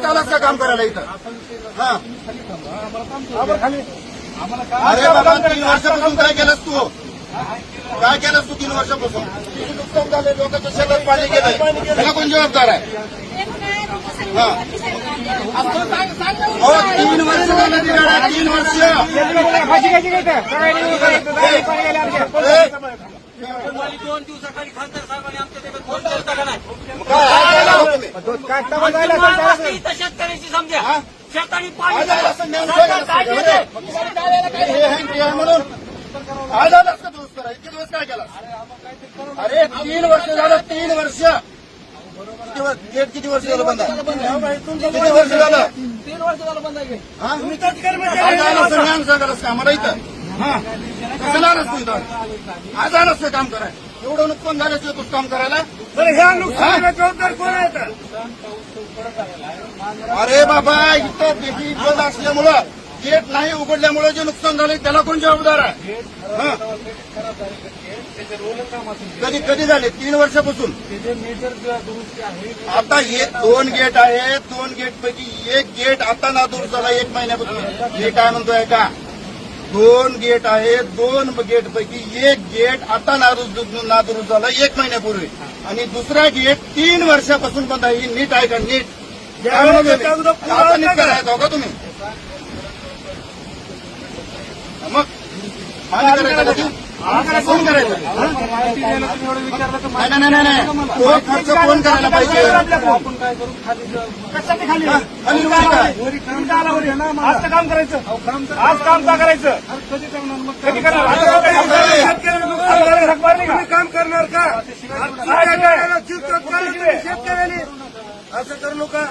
आलास का काम करायला इथं? हा अरे बाबा 3 वर्षापासून काय केलंस तू? काय केलंस तू 3 वर्षापासून? किती नुकसान झाले, लोकांच्या शेतात पाणी गेलंय, त्याला कोण जबाबदार आहे? हा 3 वर्ष झालं तिकडे, 3 वर्ष. दोन दिवसाखाली खासदार साहेबांनी आमच्या देखत फोन केला का नाही? शेतकऱ्याची समजा शेतकरी पाणी म्हणून काय झालं असतं दिवस करा? इतके दिवस काय केला? अरे 3 वर्ष झालं, 3 वर्ष. गेट किती वर्ष झालं बंद आहे? किती वर्ष झालं? 3 वर्ष झालं बंद आहे. काय झालं असं ज्ञान सांगायलास का आम्हाला इथं? हा कसं आलास तू इथं? आज आलास ते काम करायला? एवढं नुकसान झाल्याशिवाय तू काम करायला? अरे बाबा इथं पेटी बंद असल्यामुळं, गेट नाही उघडल्यामुळे जे नुकसान झाले त्याला कोण जबाबदार आहे? कधी कधी झाले? 3 वर्षापासून. आता 2 गेट आहेत, 2 गेट पैकी 1 गेट आता नादुरुस्त झाला 1 महिन्यापासून. मी काय म्हणतोय का? 2 गेट आहेत, 2 गेट पैकी 1 गेट आता नादुरुस्त झाला 1 महिन्यापूर्वी, आणि दुसरा गेट 3 वर्षापासून बंद आहे. नीट आहे का? नीट आता नीट करायचं का तुम्ही? मग मान्य करायचं का? कोण करायचं? नाही तो खर्च कोण करायला पाहिजे? आज काम करायचं, आज काम का करायचं? कधी करणार? काम करणार का? शेतकऱ्याने असं करू नका.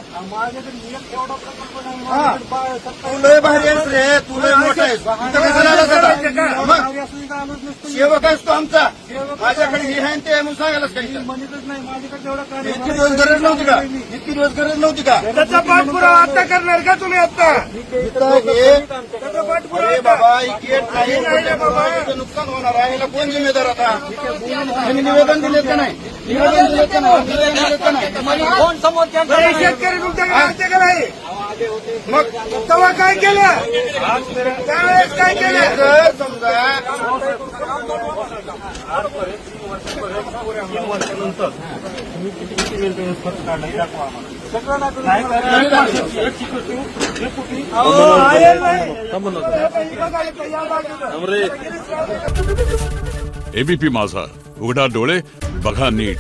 तू लय भारी आहेस रे, तू लय मोठा आहेस. इथं कशाला आलास आता? मग सेवक आहेस तू आमचा. माझ्याकडे हे आहे ते आहे म्हणून सांगायलाच का इथं? इतकी दिवस गरज नव्हती का? इतकी दिवस गरज नव्हती का? त्याचा पाठपुरावा आता करणार का तुम्ही? आता इथं अरे बाबा गेट नाही उघडल्यामुळे नुकसान होणार आहे. याला कोण जिम्मेदार आता? त्यांनी निवेदन दिले का नाही? निवेदन दिले का नाही? फोन समोर शेतकरी तुमच्याकडे का नाही? मग तेव्हा काय केलं? त्यावेळेस काय केलं? जर समजा एबीपी माझा, उघडा डोळे बघा नीट.